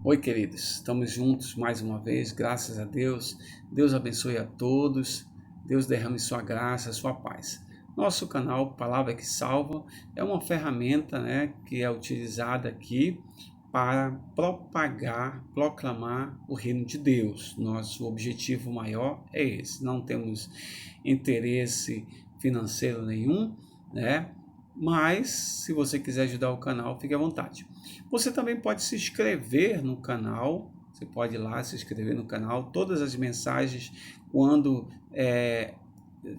Oi, queridos, estamos juntos mais uma vez, graças a Deus. Deus abençoe a todos, Deus derrame sua graça, sua paz. Nosso canal Palavra que Salva é uma ferramenta, que é utilizada aqui para propagar, proclamar o reino de Deus. Nosso objetivo maior é esse. Não temos interesse financeiro nenhum, né? Mas se você quiser ajudar o canal, fique à vontade. Você também pode se inscrever no canal. Você pode ir lá se inscrever no canal. Todas as mensagens, quando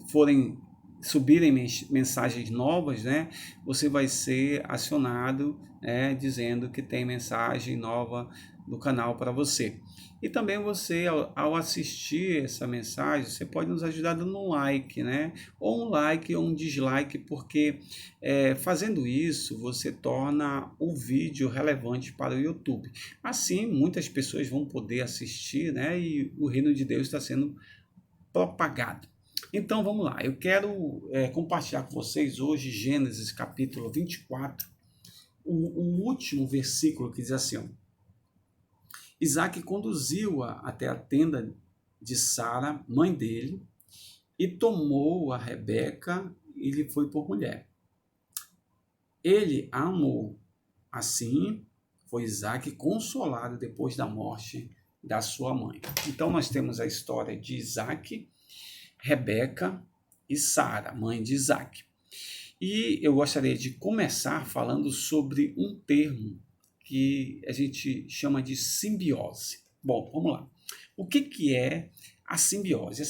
forem subirem mensagens novas, você vai ser acionado, dizendo que tem mensagem nova do canal para você. E também você, ao assistir essa mensagem, você pode nos ajudar dando um like, ou um like ou um dislike, porque fazendo isso você torna o vídeo relevante para o YouTube. Assim, muitas pessoas vão poder assistir, e o reino de Deus está sendo propagado. Então vamos lá, eu quero compartilhar com vocês hoje Gênesis capítulo 24, o último versículo que diz assim: ó, Isaac conduziu-a até a tenda de Sara, mãe dele, e tomou a Rebeca e lhe foi por mulher. Ele a amou. Assim foi Isaac consolado depois da morte da sua mãe. Então nós temos a história de Isaac, Rebeca e Sara, mãe de Isaac. E eu gostaria de começar falando sobre um termo que a gente chama de simbiose. Bom, vamos lá. O que é a simbiose?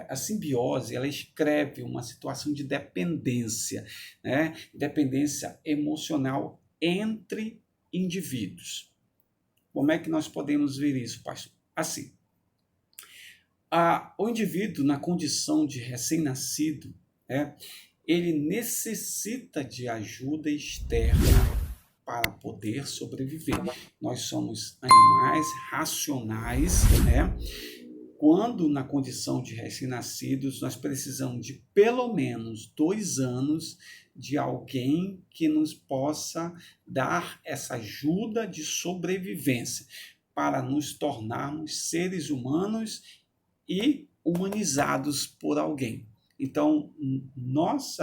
A simbiose, ela escreve uma situação de dependência, dependência emocional entre indivíduos. Como é que nós podemos ver isso, pastor? Assim, o indivíduo, na condição de recém-nascido, ele necessita de ajuda externa para poder sobreviver. Nós somos animais racionais, Quando na condição de recém-nascidos, nós precisamos de pelo menos 2 anos de alguém que nos possa dar essa ajuda de sobrevivência para nos tornarmos seres humanos e humanizados por alguém. Então, nós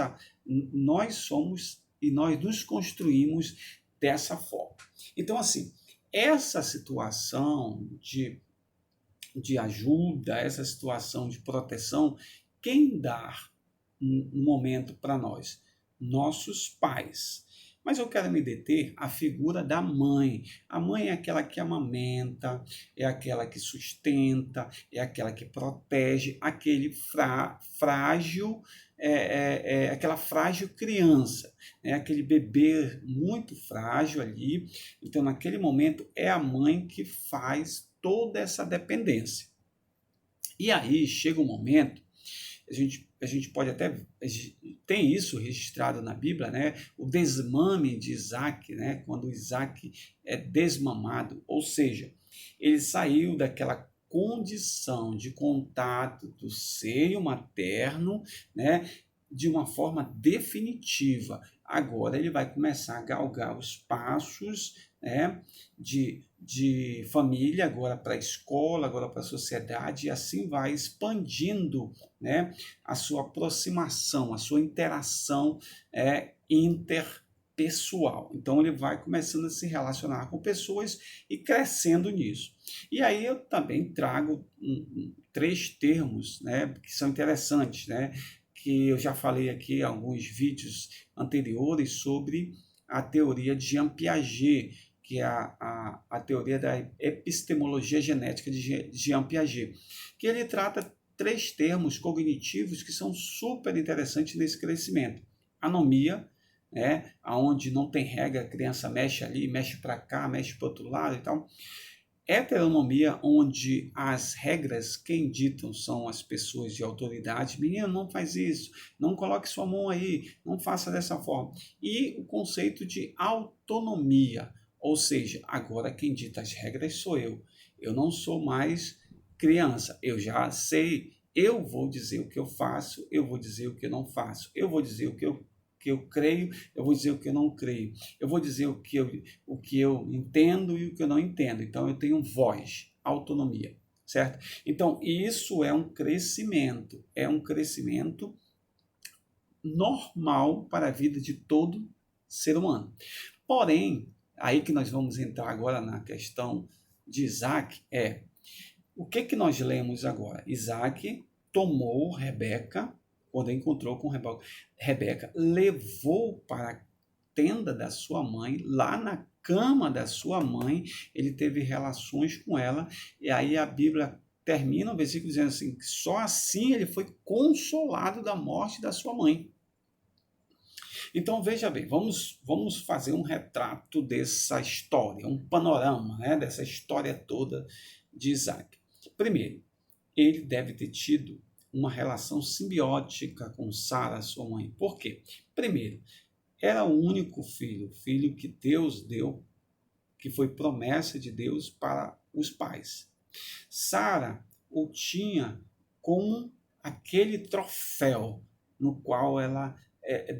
somos e nós nos construímos dessa forma. Então, assim, essa situação de ajuda, essa situação de proteção, quem dá no momento para nós? Nossos pais. Mas eu quero me deter à figura da mãe. A mãe é aquela que amamenta, é aquela que sustenta, é aquela que protege, aquele frágil, aquela frágil criança, aquele bebê muito frágil ali. Então, naquele momento, é a mãe que faz toda essa dependência. E aí chega um momento, a gente pode até, tem isso registrado na Bíblia, o desmame de Isaac, quando Isaac é desmamado, ou seja, ele saiu daquela condição de contato do seio materno, de uma forma definitiva. Agora ele vai começar a galgar os passos, de família, agora para a escola, agora para a sociedade, e assim vai expandindo, a sua aproximação, a sua interação interpessoal. Então ele vai começando a se relacionar com pessoas e crescendo nisso. E aí eu também trago 3 termos, que são interessantes, que eu já falei aqui em alguns vídeos anteriores sobre a teoria de Jean Piaget, que é a teoria da epistemologia genética de Jean Piaget, que ele trata 3 termos cognitivos que são super interessantes nesse crescimento. Anomia, onde não tem regra, a criança mexe ali, mexe para cá, mexe para o outro lado e tal. Heteronomia, onde as regras quem ditam são as pessoas de autoridade. Menino, não faz isso, não coloque sua mão aí, não faça dessa forma. E o conceito de autonomia, ou seja, agora quem dita as regras sou eu. Eu não sou mais criança, eu já sei, eu vou dizer o que eu faço, eu vou dizer o que eu não faço, eu vou dizer o que eu que eu creio, eu vou dizer o que eu não creio. Eu vou dizer o que eu entendo e o que eu não entendo. Então, eu tenho voz, autonomia, certo? Então, isso é um crescimento normal para a vida de todo ser humano. Porém, aí que nós vamos entrar agora na questão de Isaac, o que nós lemos agora? Isaac tomou Rebeca, quando encontrou com Rebeca, levou para a tenda da sua mãe, lá na cama da sua mãe, ele teve relações com ela, e aí a Bíblia termina o versículo dizendo assim, que só assim ele foi consolado da morte da sua mãe. Então, veja bem, vamos fazer um retrato dessa história, um panorama, né, dessa história toda de Isaac. Primeiro, ele deve ter tido uma relação simbiótica com Sara, sua mãe. Por quê? Primeiro, era o único filho que Deus deu, que foi promessa de Deus para os pais. Sara o tinha como aquele troféu no qual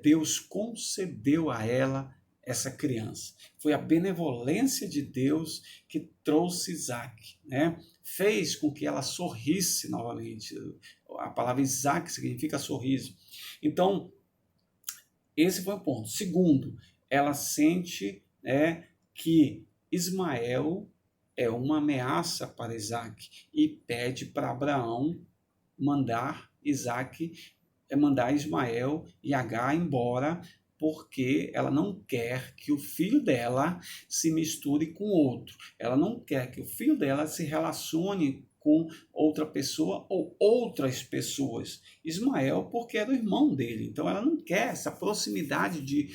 Deus concedeu a ela essa criança. Foi a benevolência de Deus que trouxe Isaac, né? Fez com que ela sorrisse novamente. A palavra Isaac significa sorriso. Então, esse foi o ponto. Segundo, ela sente, que Ismael é uma ameaça para Isaac e pede para Abraão mandar Ismael e Agar embora, porque ela não quer que o filho dela se misture com outro. Ela não quer que o filho dela se relacione com outra pessoa ou outras pessoas. Ismael, porque era o irmão dele. Então, ela não quer essa proximidade de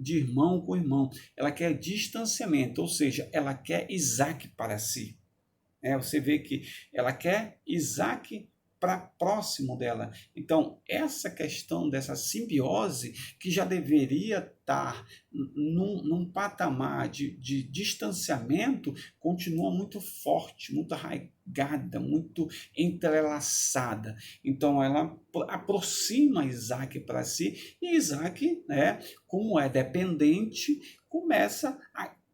irmão com irmão. Ela quer distanciamento, ou seja, ela quer Isaac para si. Você vê que ela quer Isaac para próximo dela. Então, essa questão dessa simbiose, que já deveria estar num patamar de distanciamento, continua muito forte, muito arraigada, muito entrelaçada. Então, ela aproxima Isaac para si, e Isaac, como é dependente,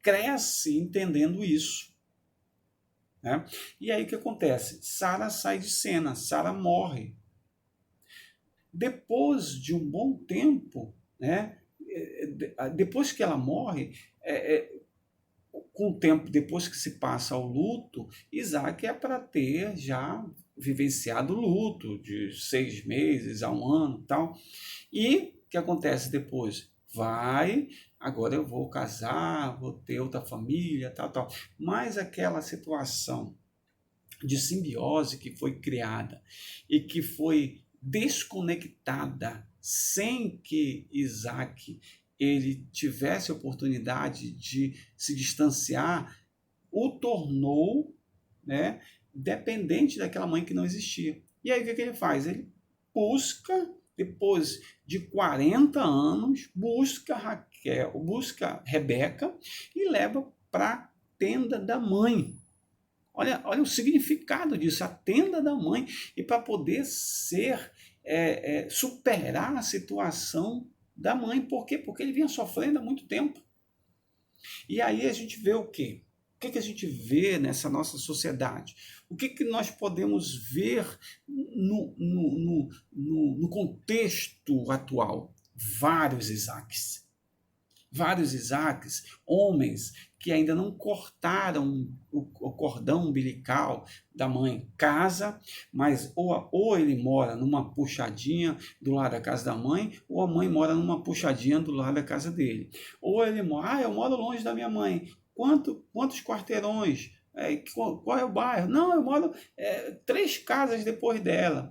cresce entendendo isso. E aí o que acontece? Sara sai de cena, Sara morre. Depois de um bom tempo, depois que ela morre, com o tempo, depois que se passa o luto, Isaac é para ter já vivenciado o luto de 6 meses a 1 ano e tal. E o que acontece depois? Agora eu vou casar, vou ter outra família, tal. Mas aquela situação de simbiose que foi criada e que foi desconectada sem que Isaac ele tivesse a oportunidade de se distanciar, o tornou, dependente daquela mãe que não existia. E aí o que ele faz? Ele busca, depois de 40 anos, busca Rebeca e leva para a tenda da mãe. Olha o significado disso, a tenda da mãe. E para poder superar a situação da mãe. Por quê? Porque ele vinha sofrendo há muito tempo. E aí a gente vê o quê? O que a gente vê nessa nossa sociedade? O que nós podemos ver no contexto atual? Vários Isaques, homens que ainda não cortaram o cordão umbilical da mãe. Casa, mas ou ele mora numa puxadinha do lado da casa da mãe, ou a mãe mora numa puxadinha do lado da casa dele. Ou ele mora, eu moro longe da minha mãe. Quantos quarteirões? Qual é o bairro? Não, eu moro 3 casas depois dela.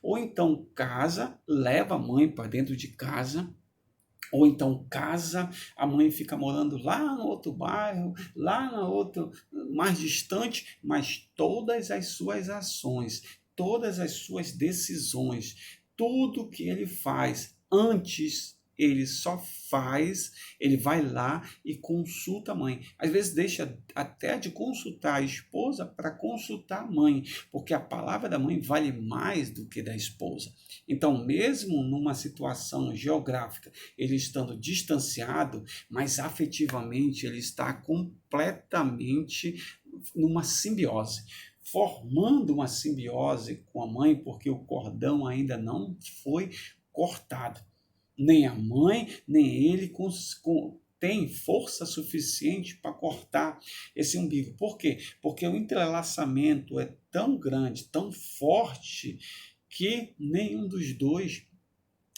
Ou então casa, leva a mãe para dentro de casa, ou então casa, a mãe fica morando lá no outro bairro, lá no outro, mais distante, mas todas as suas ações, todas as suas decisões, tudo que ele faz antes ele só faz, ele vai lá e consulta a mãe. Às vezes deixa até de consultar a esposa para consultar a mãe, porque a palavra da mãe vale mais do que da esposa. Então, mesmo numa situação geográfica, ele estando distanciado, mas afetivamente ele está completamente numa simbiose, formando uma simbiose com a mãe, porque o cordão ainda não foi cortado. Nem a mãe, nem ele tem força suficiente para cortar esse umbigo. Por quê? Porque o entrelaçamento é tão grande, tão forte, que nenhum dos dois,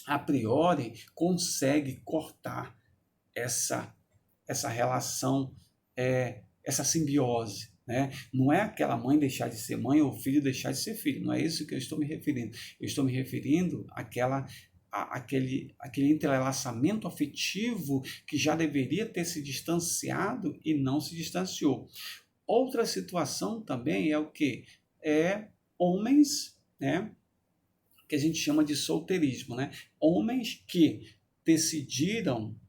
a priori, consegue cortar essa relação, essa simbiose. Né? Não é aquela mãe deixar de ser mãe ou o filho deixar de ser filho. Não é isso que eu estou me referindo. Eu estou me referindo àquele entrelaçamento afetivo que já deveria ter se distanciado e não se distanciou. Outra situação também é o que? É homens, né? Que a gente chama de solteirismo, né? Homens que decidiram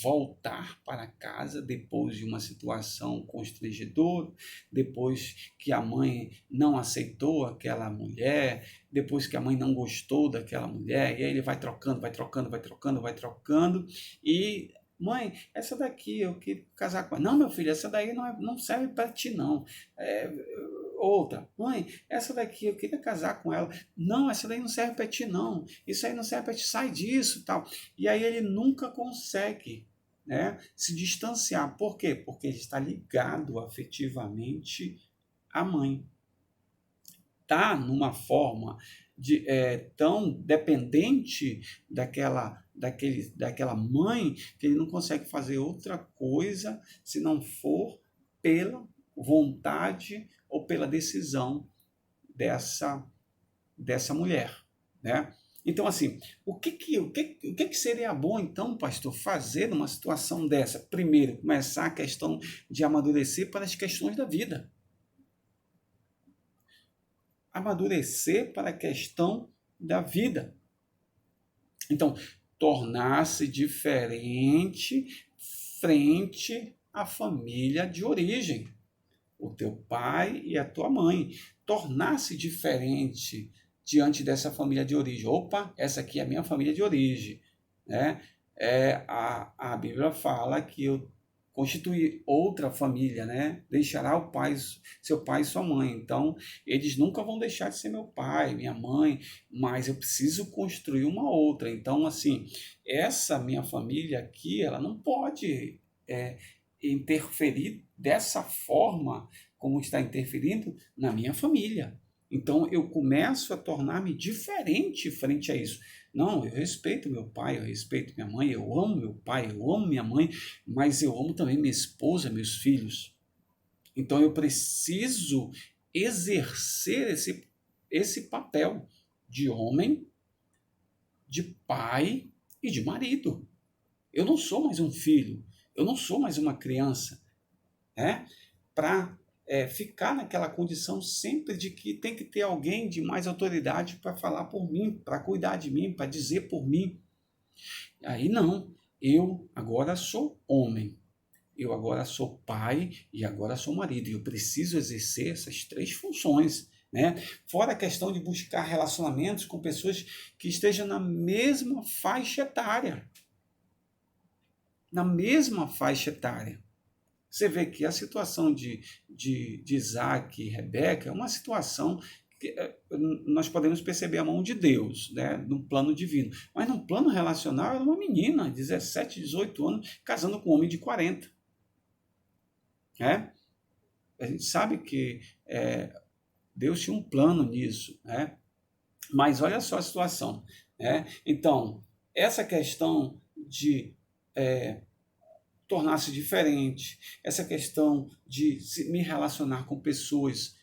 voltar para casa depois de uma situação constrangedora, depois que a mãe não aceitou aquela mulher, depois que a mãe não gostou daquela mulher, e aí ele vai trocando, vai trocando, vai trocando, vai trocando, e mãe, essa daqui eu quero casar com ela. Não, meu filho, essa daí não serve para ti, não. É, outra, mãe, essa daqui eu queria casar com ela. Não, essa daí não serve para ti, não. Isso aí não serve para ti, sai disso, tal. E aí ele nunca consegue, né, se distanciar. Por quê? Porque ele está ligado afetivamente à mãe. Está numa forma tão dependente daquela mãe que ele não consegue fazer outra coisa se não for pela vontade ou pela decisão dessa mulher, né? Então, assim, o que seria bom, então, pastor, fazer numa situação dessa? Primeiro, começar a questão de amadurecer para as questões da vida. Amadurecer para a questão da vida. Então, tornar-se diferente frente à família de origem. O teu pai e a tua mãe. Tornar-se diferente diante dessa família de origem. Opa, essa aqui é a minha família de origem. Né? A Bíblia fala que eu constituir outra família, né? Deixará seu pai e sua mãe. Então, eles nunca vão deixar de ser meu pai, minha mãe, mas eu preciso construir uma outra. Então, assim, essa minha família aqui, ela não pode interferir dessa forma como está interferindo na minha família. Então, eu começo a tornar-me diferente frente a isso. Não, eu respeito meu pai, eu respeito minha mãe, eu amo meu pai, eu amo minha mãe, mas eu amo também minha esposa, meus filhos. Então, eu preciso exercer esse papel de homem, de pai e de marido. Eu não sou mais um filho, eu não sou mais uma criança, né? Para ficar naquela condição sempre de que tem que ter alguém de mais autoridade para falar por mim, para cuidar de mim, para dizer por mim. Aí não, eu agora sou homem, eu agora sou pai e agora sou marido, e eu preciso exercer essas três funções. Né? Fora a questão de buscar relacionamentos com pessoas que estejam na mesma faixa etária. Na mesma faixa etária. Você vê que a situação de Isaac e Rebeca é uma situação que nós podemos perceber a mão de Deus, né, no plano divino. Mas no plano relacional, era uma menina, 17, 18 anos, casando com um homem de 40. Né? A gente sabe que Deus tinha um plano nisso. Né? Mas olha só a situação. Né? Então, essa questão de tornar-se diferente, essa questão de me relacionar com pessoas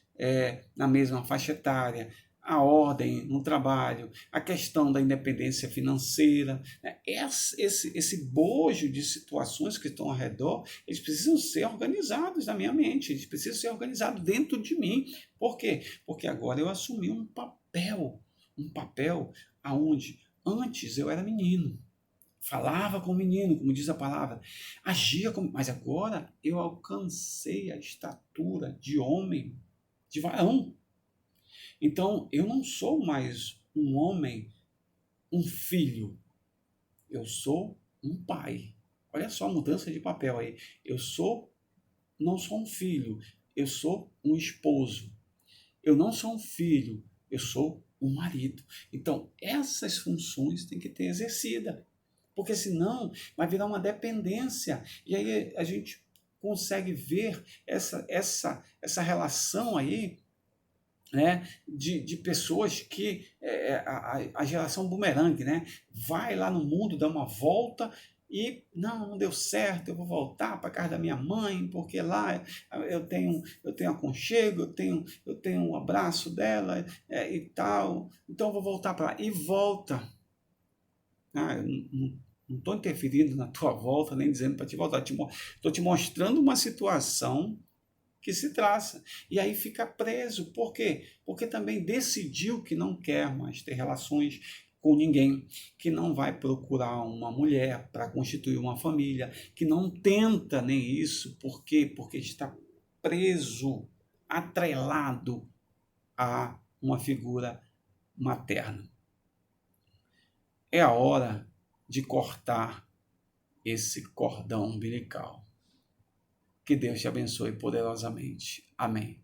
na mesma faixa etária, a ordem no trabalho, a questão da independência financeira, né? Esse bojo de situações que estão ao redor, eles precisam ser organizados na minha mente, eles precisam ser organizados dentro de mim. Por quê? Porque agora eu assumi um papel aonde antes eu era menino. falava com o menino, como diz a palavra, agia como, mas agora eu alcancei a estatura de homem, de varão. Então eu não sou mais um homem, um filho, eu sou um pai. Olha só a mudança de papel aí. Eu sou, não sou um filho, eu sou um esposo. Eu não sou um filho, eu sou um marido. Então, essas funções têm que ter exercida, porque senão vai virar uma dependência. E aí a gente consegue ver essa relação aí, né, de pessoas que a geração bumerangue, né, vai lá no mundo, dá uma volta e não deu certo, eu vou voltar para casa da minha mãe, porque lá eu tenho aconchego, eu tenho um abraço dela e tal, então eu vou voltar para lá. E volta. Eu não estou interferindo na tua volta, nem dizendo para te voltar, estou te mostrando uma situação que se traça. E aí fica preso. Por quê? Porque também decidiu que não quer mais ter relações com ninguém, que não vai procurar uma mulher para constituir uma família, que não tenta nem isso. Por quê? Porque está preso, atrelado a uma figura materna. É a hora de cortar esse cordão umbilical. Que Deus te abençoe poderosamente. Amém.